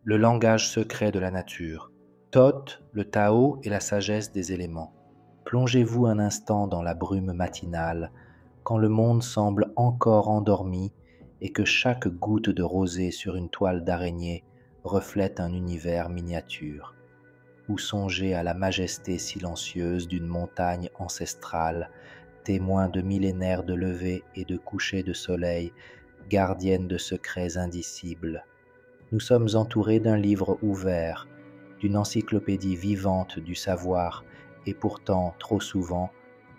le langage secret de la nature. Thoth, le Tao et la sagesse des éléments. Plongez-vous un instant dans la brume matinale, quand le monde semble encore endormi et que chaque goutte de rosée sur une toile d'araignée reflète un univers miniature. Ou songez à la majesté silencieuse d'une montagne ancestrale, témoin de millénaires de levées et de couchers de soleil, gardienne de secrets indicibles. Nous sommes entourés d'un livre ouvert, d'une encyclopédie vivante du savoir, et pourtant, trop souvent,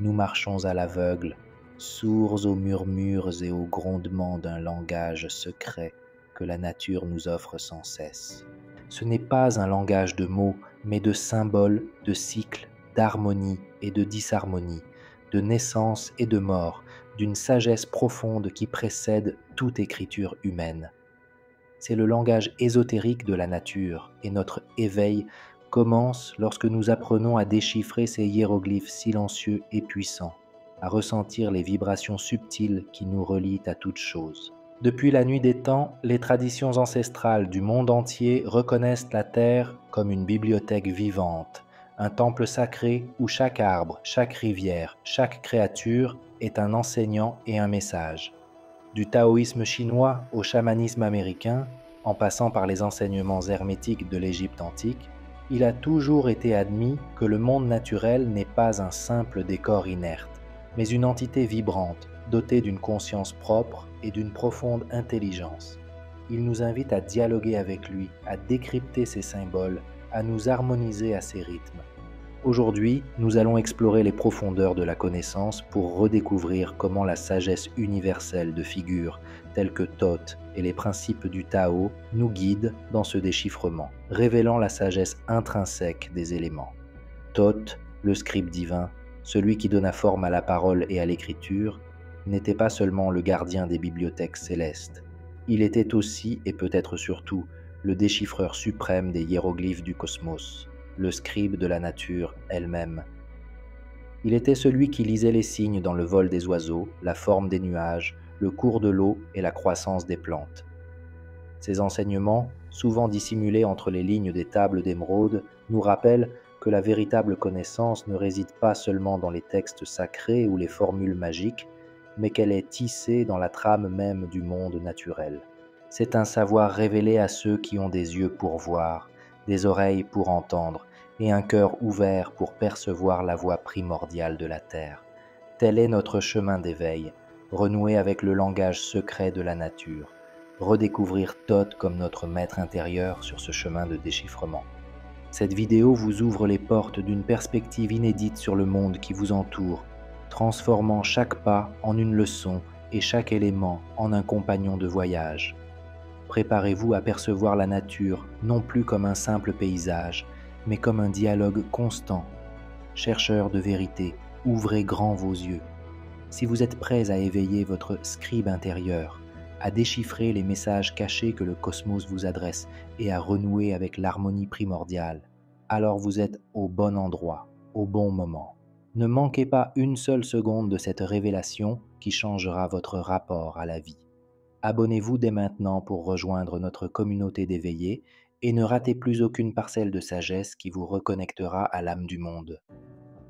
nous marchons à l'aveugle, sourds aux murmures et aux grondements d'un langage secret que la nature nous offre sans cesse. Ce n'est pas un langage de mots, mais de symboles, de cycles, d'harmonie et de disharmonie, de naissance et de mort, d'une sagesse profonde qui précède toute écriture humaine. C'est le langage ésotérique de la nature, et notre éveil commence lorsque nous apprenons à déchiffrer ces hiéroglyphes silencieux et puissants, à ressentir les vibrations subtiles qui nous relient à toute chose. Depuis la nuit des temps, les traditions ancestrales du monde entier reconnaissent la Terre comme une bibliothèque vivante, un temple sacré où chaque arbre, chaque rivière, chaque créature est un enseignant et un message. Du taoïsme chinois au chamanisme américain, en passant par les enseignements hermétiques de l'Égypte antique, il a toujours été admis que le monde naturel n'est pas un simple décor inerte, mais une entité vibrante, dotée d'une conscience propre et d'une profonde intelligence. Il nous invite à dialoguer avec lui, à décrypter ses symboles, à nous harmoniser à ses rythmes. Aujourd'hui, nous allons explorer les profondeurs de la connaissance pour redécouvrir comment la sagesse universelle de figures telles que Thoth et les principes du Tao nous guident dans ce déchiffrement, révélant la sagesse intrinsèque des éléments. Thoth, le scribe divin, celui qui donna forme à la parole et à l'écriture, n'était pas seulement le gardien des bibliothèques célestes. Il était aussi, et peut-être surtout, le déchiffreur suprême des hiéroglyphes du cosmos, le scribe de la nature elle-même. Il était celui qui lisait les signes dans le vol des oiseaux, la forme des nuages, le cours de l'eau et la croissance des plantes. Ces enseignements, souvent dissimulés entre les lignes des tables d'émeraude, nous rappellent que la véritable connaissance ne réside pas seulement dans les textes sacrés ou les formules magiques, mais qu'elle est tissée dans la trame même du monde naturel. C'est un savoir révélé à ceux qui ont des yeux pour voir, des oreilles pour entendre et un cœur ouvert pour percevoir la voix primordiale de la terre. Tel est notre chemin d'éveil, renouer avec le langage secret de la nature, redécouvrir Thoth comme notre maître intérieur sur ce chemin de déchiffrement. Cette vidéo vous ouvre les portes d'une perspective inédite sur le monde qui vous entoure, transformant chaque pas en une leçon et chaque élément en un compagnon de voyage. Préparez-vous à percevoir la nature non plus comme un simple paysage, mais comme un dialogue constant. Chercheurs de vérité, ouvrez grand vos yeux. Si vous êtes prêts à éveiller votre scribe intérieur, à déchiffrer les messages cachés que le cosmos vous adresse et à renouer avec l'harmonie primordiale, alors vous êtes au bon endroit, au bon moment. Ne manquez pas une seule seconde de cette révélation qui changera votre rapport à la vie. Abonnez-vous dès maintenant pour rejoindre notre communauté d'éveillés et ne ratez plus aucune parcelle de sagesse qui vous reconnectera à l'âme du monde.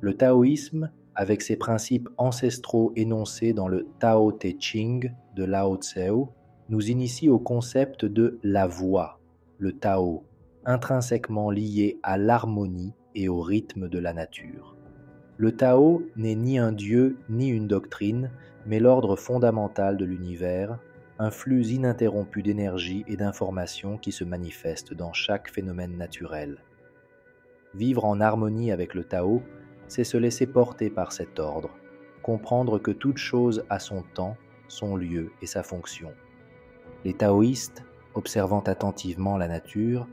Le taoïsme, avec ses principes ancestraux énoncés dans le Tao Te Ching de Lao Tseu, nous initie au concept de la voix, le Tao, intrinsèquement lié à l'harmonie et au rythme de la nature. Le Tao n'est ni un dieu ni une doctrine, mais l'ordre fondamental de l'univers, un flux ininterrompu d'énergie et d'informations qui se manifeste dans chaque phénomène naturel. Vivre en harmonie avec le Tao, c'est se laisser porter par cet ordre, comprendre que toute chose a son temps, son lieu et sa fonction. Les taoïstes, observant attentivement la nature,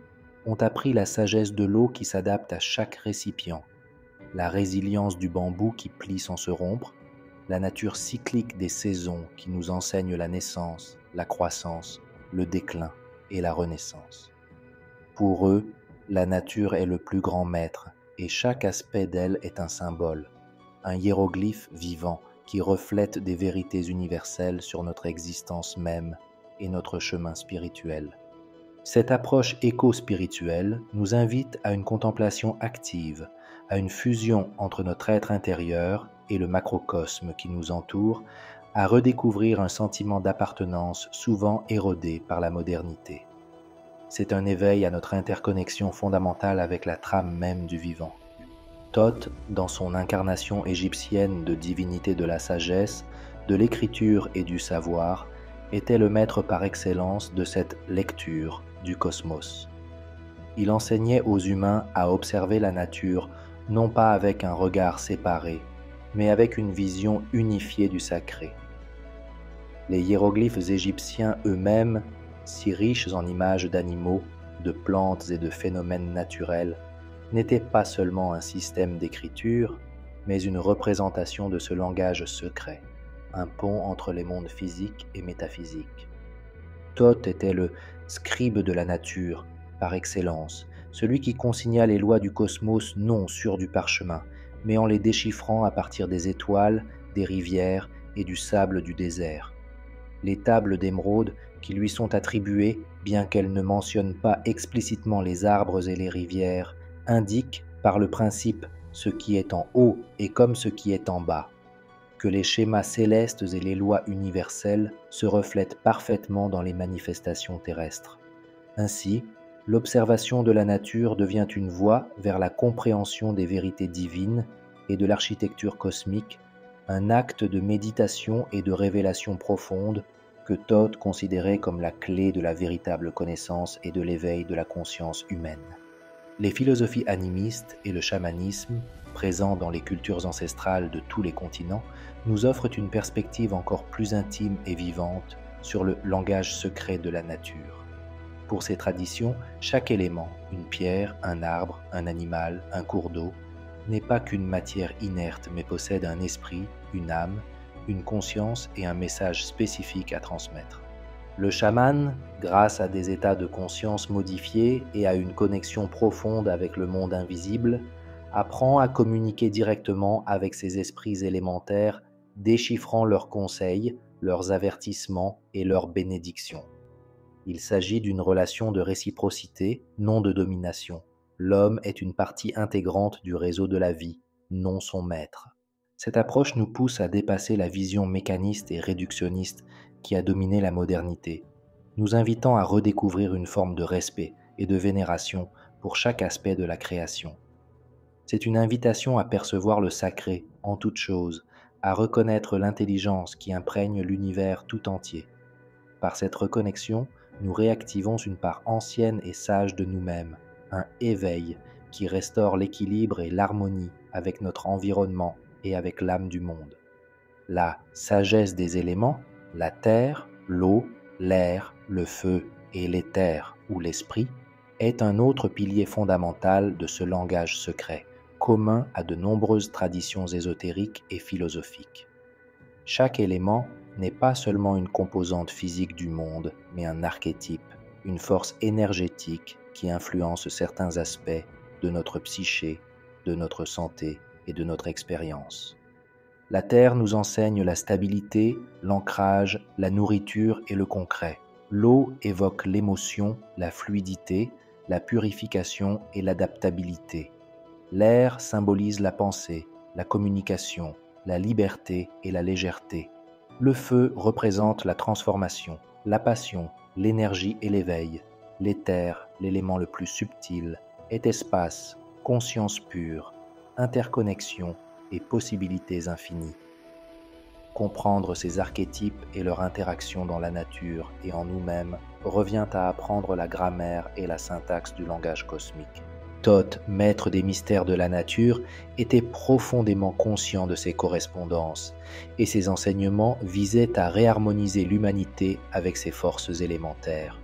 ont appris la sagesse de l'eau qui s'adapte à chaque récipient, la résilience du bambou qui plie sans se rompre, la nature cyclique des saisons qui nous enseigne la naissance, la croissance, le déclin et la renaissance. Pour eux, la nature est le plus grand maître et chaque aspect d'elle est un symbole, un hiéroglyphe vivant qui reflète des vérités universelles sur notre existence même et notre chemin spirituel. Cette approche éco-spirituelle nous invite à une contemplation active, à une fusion entre notre être intérieur et le macrocosme qui nous entoure, à redécouvrir un sentiment d'appartenance souvent érodé par la modernité. C'est un éveil à notre interconnexion fondamentale avec la trame même du vivant. Thoth, dans son incarnation égyptienne de divinité de la sagesse, de l'écriture et du savoir, était le maître par excellence de cette lecture du cosmos. Il enseignait aux humains à observer la nature non pas avec un regard séparé, mais avec une vision unifiée du sacré. Les hiéroglyphes égyptiens eux-mêmes, si riches en images d'animaux, de plantes et de phénomènes naturels, n'étaient pas seulement un système d'écriture, mais une représentation de ce langage secret, un pont entre les mondes physiques et métaphysiques. Thoth était le scribe de la nature, par excellence, celui qui consigna les lois du cosmos non sur du parchemin, mais en les déchiffrant à partir des étoiles, des rivières et du sable du désert. Les tables d'émeraude qui lui sont attribuées, bien qu'elles ne mentionnent pas explicitement les arbres et les rivières, indiquent par le principe ce qui est en haut et comme ce qui est en bas, que les schémas célestes et les lois universelles se reflètent parfaitement dans les manifestations terrestres. Ainsi, l'observation de la nature devient une voie vers la compréhension des vérités divines et de l'architecture cosmique, un acte de méditation et de révélation profonde que Thoth considérait comme la clé de la véritable connaissance et de l'éveil de la conscience humaine. Les philosophies animistes et le chamanisme, présents dans les cultures ancestrales de tous les continents, nous offrent une perspective encore plus intime et vivante sur le langage secret de la nature. Pour ces traditions, chaque élément, une pierre, un arbre, un animal, un cours d'eau, n'est pas qu'une matière inerte mais possède un esprit, une âme, une conscience et un message spécifique à transmettre. Le chaman, grâce à des états de conscience modifiés et à une connexion profonde avec le monde invisible, apprend à communiquer directement avec ces esprits élémentaires, déchiffrant leurs conseils, leurs avertissements et leurs bénédictions. Il s'agit d'une relation de réciprocité, non de domination. L'homme est une partie intégrante du réseau de la vie, non son maître. Cette approche nous pousse à dépasser la vision mécaniste et réductionniste qui a dominé la modernité, nous invitant à redécouvrir une forme de respect et de vénération pour chaque aspect de la création. C'est une invitation à percevoir le sacré en toute chose, à reconnaître l'intelligence qui imprègne l'univers tout entier. Par cette reconnexion, nous réactivons une part ancienne et sage de nous-mêmes, un éveil qui restaure l'équilibre et l'harmonie avec notre environnement et avec l'âme du monde. La sagesse des éléments, la terre, l'eau, l'air, le feu et l'éther ou l'esprit, est un autre pilier fondamental de ce langage secret, commun à de nombreuses traditions ésotériques et philosophiques. Chaque élément n'est pas seulement une composante physique du monde, mais un archétype, une force énergétique qui influence certains aspects de notre psyché, de notre santé et de notre expérience. La terre nous enseigne la stabilité, l'ancrage, la nourriture et le concret. L'eau évoque l'émotion, la fluidité, la purification et l'adaptabilité. L'air symbolise la pensée, la communication, la liberté et la légèreté. Le feu représente la transformation, la passion, l'énergie et l'éveil. L'éther, l'élément le plus subtil, est espace, conscience pure, interconnexion et possibilités infinies. Comprendre ces archétypes et leur interaction dans la nature et en nous-mêmes revient à apprendre la grammaire et la syntaxe du langage cosmique. Thoth, maître des mystères de la nature, était profondément conscient de ces correspondances, et ses enseignements visaient à réharmoniser l'humanité avec ses forces élémentaires.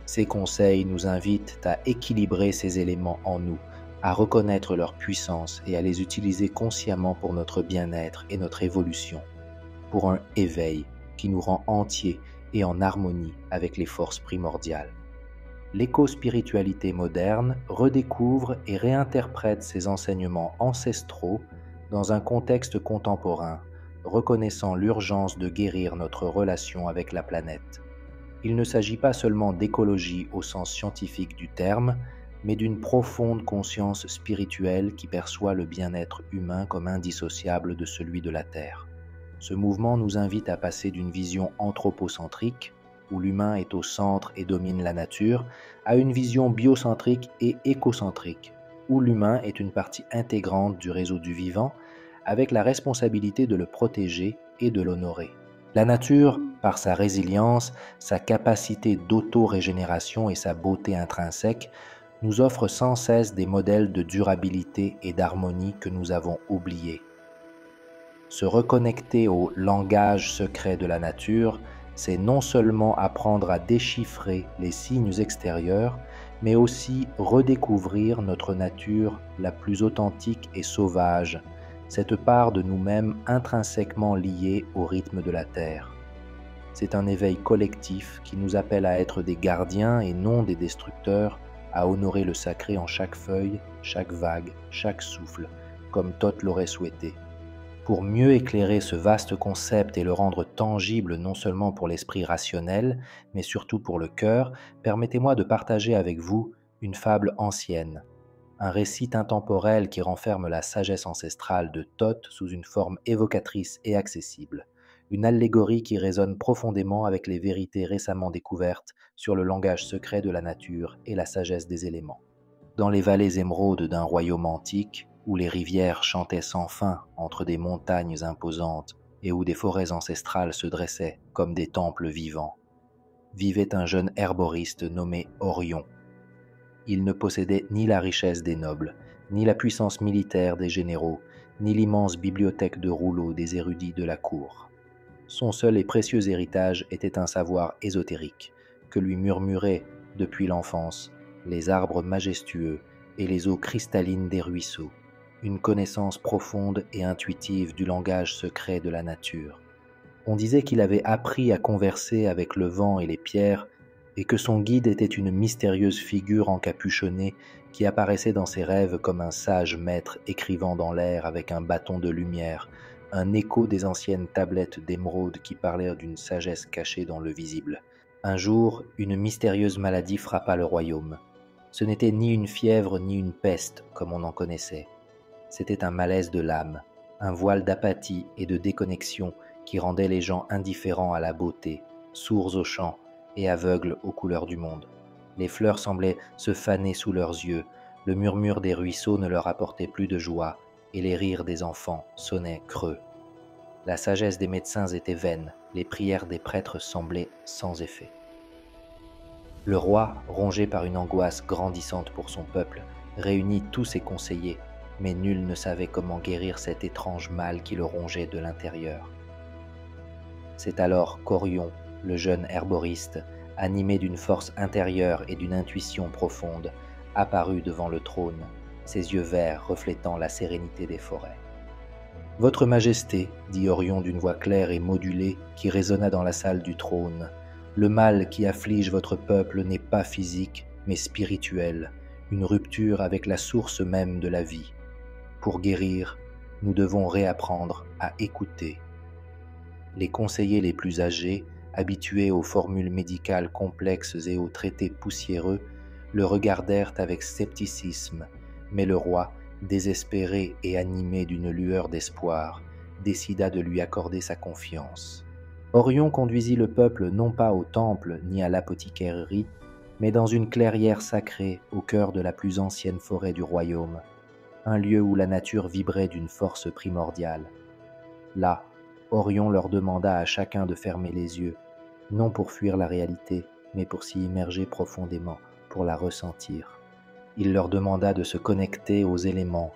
Ses conseils nous invitent à équilibrer ces éléments en nous, à reconnaître leur puissance et à les utiliser consciemment pour notre bien-être et notre évolution, pour un éveil qui nous rend entiers et en harmonie avec les forces primordiales. L'éco-spiritualité moderne redécouvre et réinterprète ces enseignements ancestraux dans un contexte contemporain, reconnaissant l'urgence de guérir notre relation avec la planète. Il ne s'agit pas seulement d'écologie au sens scientifique du terme, mais d'une profonde conscience spirituelle qui perçoit le bien-être humain comme indissociable de celui de la Terre. Ce mouvement nous invite à passer d'une vision anthropocentrique, où l'humain est au centre et domine la nature, à une vision biocentrique et écocentrique, où l'humain est une partie intégrante du réseau du vivant, avec la responsabilité de le protéger et de l'honorer. La nature, par sa résilience, sa capacité d'auto-régénération et sa beauté intrinsèque, nous offre sans cesse des modèles de durabilité et d'harmonie que nous avons oubliés. Se reconnecter au langage secret de la nature, c'est non seulement apprendre à déchiffrer les signes extérieurs, mais aussi redécouvrir notre nature la plus authentique et sauvage, cette part de nous-mêmes intrinsèquement liée au rythme de la Terre. C'est un éveil collectif qui nous appelle à être des gardiens et non des destructeurs, à honorer le sacré en chaque feuille, chaque vague, chaque souffle, comme Thoth l'aurait souhaité. Pour mieux éclairer ce vaste concept et le rendre tangible non seulement pour l'esprit rationnel, mais surtout pour le cœur, permettez-moi de partager avec vous une fable ancienne, un récit intemporel qui renferme la sagesse ancestrale de Thoth sous une forme évocatrice et accessible, une allégorie qui résonne profondément avec les vérités récemment découvertes sur le langage secret de la nature et la sagesse des éléments. Dans les vallées émeraudes d'un royaume antique, où les rivières chantaient sans fin entre des montagnes imposantes et où des forêts ancestrales se dressaient comme des temples vivants, vivait un jeune herboriste nommé Orion. Il ne possédait ni la richesse des nobles, ni la puissance militaire des généraux, ni l'immense bibliothèque de rouleaux des érudits de la cour. Son seul et précieux héritage était un savoir ésotérique que lui murmuraient, depuis l'enfance, les arbres majestueux et les eaux cristallines des ruisseaux, une connaissance profonde et intuitive du langage secret de la nature. On disait qu'il avait appris à converser avec le vent et les pierres, et que son guide était une mystérieuse figure encapuchonnée qui apparaissait dans ses rêves comme un sage maître écrivant dans l'air avec un bâton de lumière, un écho des anciennes tablettes d'émeraude qui parlaient d'une sagesse cachée dans le visible. Un jour, une mystérieuse maladie frappa le royaume. Ce n'était ni une fièvre ni une peste comme on en connaissait. C'était un malaise de l'âme, un voile d'apathie et de déconnexion qui rendait les gens indifférents à la beauté, sourds au chant et aveugles aux couleurs du monde. Les fleurs semblaient se faner sous leurs yeux, le murmure des ruisseaux ne leur apportait plus de joie, et les rires des enfants sonnaient creux. La sagesse des médecins était vaine, les prières des prêtres semblaient sans effet. Le roi, rongé par une angoisse grandissante pour son peuple, réunit tous ses conseillers, mais nul ne savait comment guérir cet étrange mal qui le rongeait de l'intérieur. C'est alors qu'Orion, le jeune herboriste, animé d'une force intérieure et d'une intuition profonde, apparut devant le trône, ses yeux verts reflétant la sérénité des forêts. « Votre Majesté, dit Orion d'une voix claire et modulée qui résonna dans la salle du trône, le mal qui afflige votre peuple n'est pas physique, mais spirituel, une rupture avec la source même de la vie. Pour guérir, nous devons réapprendre à écouter. » Les conseillers les plus âgés, habitués aux formules médicales complexes et aux traités poussiéreux, le regardèrent avec scepticisme, mais le roi, désespéré et animé d'une lueur d'espoir, décida de lui accorder sa confiance. Orion conduisit le peuple non pas au temple ni à l'apothicaire, mais dans une clairière sacrée au cœur de la plus ancienne forêt du royaume, un lieu où la nature vibrait d'une force primordiale. Là, Orion leur demanda à chacun de fermer les yeux, non pour fuir la réalité, mais pour s'y immerger profondément, pour la ressentir. Il leur demanda de se connecter aux éléments,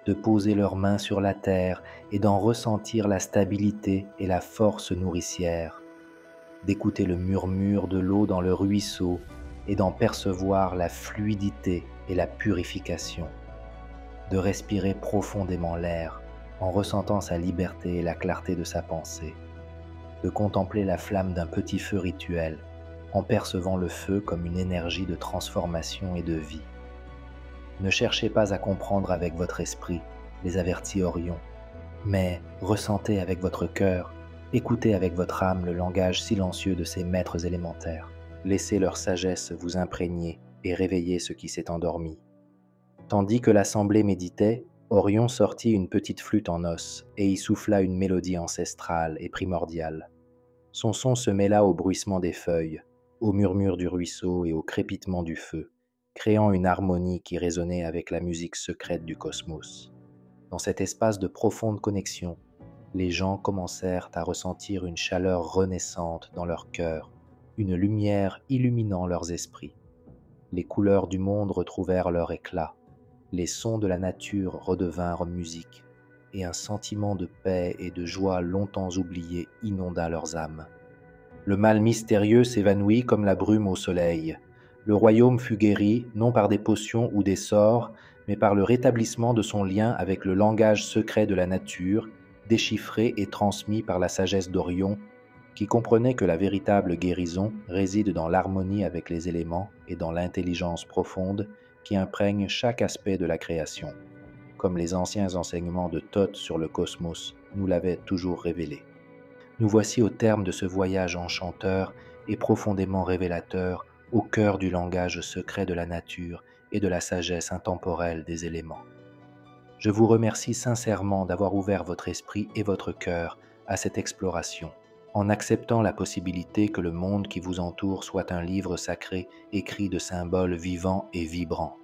de poser leurs mains sur la terre et d'en ressentir la stabilité et la force nourricière, d'écouter le murmure de l'eau dans le ruisseau et d'en percevoir la fluidité et la purification, de respirer profondément l'air en ressentant sa liberté et la clarté de sa pensée, de contempler la flamme d'un petit feu rituel en percevant le feu comme une énergie de transformation et de vie. Ne cherchez pas à comprendre avec votre esprit, les avertit Orion, mais ressentez avec votre cœur, Écoutez avec votre âme le langage silencieux de ces maîtres élémentaires. Laissez leur sagesse vous imprégner et réveiller ce qui s'est endormi. Tandis que l'assemblée méditait, Orion sortit une petite flûte en os et y souffla une mélodie ancestrale et primordiale. Son son se mêla au bruissement des feuilles, au murmure du ruisseau et au crépitement du feu, créant une harmonie qui résonnait avec la musique secrète du cosmos. Dans cet espace de profonde connexion, les gens commencèrent à ressentir une chaleur renaissante dans leur cœur, une lumière illuminant leurs esprits. Les couleurs du monde retrouvèrent leur éclat, les sons de la nature redevinrent musique, et un sentiment de paix et de joie longtemps oublié inonda leurs âmes. Le mal mystérieux s'évanouit comme la brume au soleil. Le royaume fut guéri, non par des potions ou des sorts, mais par le rétablissement de son lien avec le langage secret de la nature, déchiffré et transmis par la sagesse d'Orion, qui comprenait que la véritable guérison réside dans l'harmonie avec les éléments et dans l'intelligence profonde qui imprègne chaque aspect de la création, comme les anciens enseignements de Thoth sur le cosmos nous l'avaient toujours révélé. Nous voici au terme de ce voyage enchanteur et profondément révélateur au cœur du langage secret de la nature et de la sagesse intemporelle des éléments. Je vous remercie sincèrement d'avoir ouvert votre esprit et votre cœur à cette exploration, en acceptant la possibilité que le monde qui vous entoure soit un livre sacré écrit de symboles vivants et vibrants.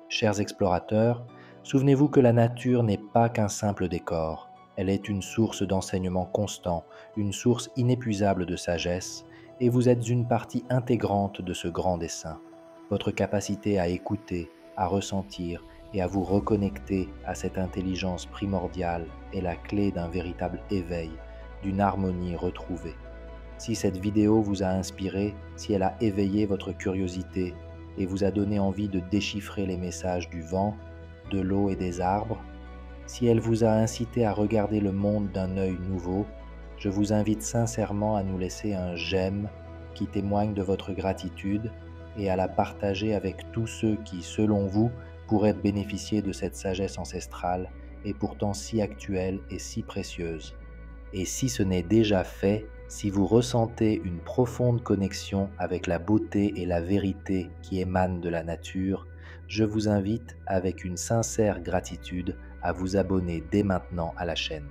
Chers explorateurs, souvenez-vous que la nature n'est pas qu'un simple décor. Elle est une source d'enseignement constant, une source inépuisable de sagesse, et vous êtes une partie intégrante de ce grand dessein. Votre capacité à écouter, à ressentir et à vous reconnecter à cette intelligence primordiale est la clé d'un véritable éveil, d'une harmonie retrouvée. Si cette vidéo vous a inspiré, si elle a éveillé votre curiosité et vous a donné envie de déchiffrer les messages du vent, de l'eau et des arbres, si elle vous a incité à regarder le monde d'un œil nouveau, je vous invite sincèrement à nous laisser un j'aime qui témoigne de votre gratitude et à la partager avec tous ceux qui, selon vous, pourraient bénéficier de cette sagesse ancestrale et pourtant si actuelle et si précieuse. Et si ce n'est déjà fait, si vous ressentez une profonde connexion avec la beauté et la vérité qui émanent de la nature, je vous invite, avec une sincère gratitude, à vous abonner dès maintenant à la chaîne.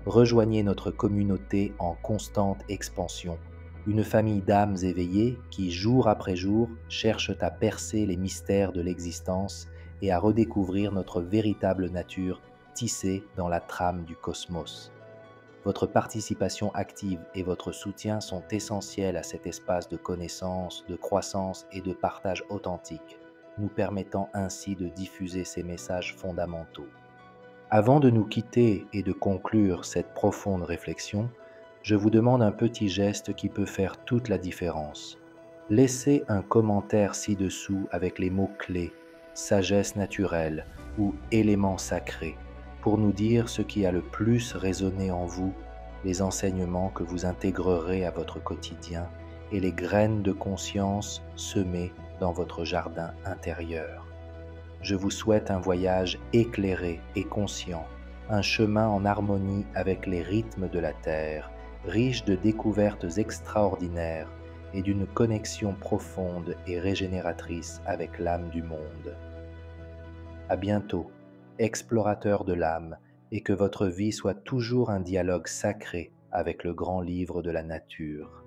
Rejoignez notre communauté en constante expansion, une famille d'âmes éveillées qui, jour après jour, cherchent à percer les mystères de l'existence et à redécouvrir notre véritable nature tissée dans la trame du cosmos. Votre participation active et votre soutien sont essentiels à cet espace de connaissance, de croissance et de partage authentique, nous permettant ainsi de diffuser ces messages fondamentaux. Avant de nous quitter et de conclure cette profonde réflexion, je vous demande un petit geste qui peut faire toute la différence. Laissez un commentaire ci-dessous avec les mots-clés « sagesse naturelle » ou « élément sacré » pour nous dire ce qui a le plus résonné en vous, les enseignements que vous intégrerez à votre quotidien et les graines de conscience semées dans votre jardin intérieur. Je vous souhaite un voyage éclairé et conscient, un chemin en harmonie avec les rythmes de la Terre, riche de découvertes extraordinaires et d'une connexion profonde et régénératrice avec l'âme du monde. À bientôt, explorateurs de l'âme, et que votre vie soit toujours un dialogue sacré avec le grand livre de la nature.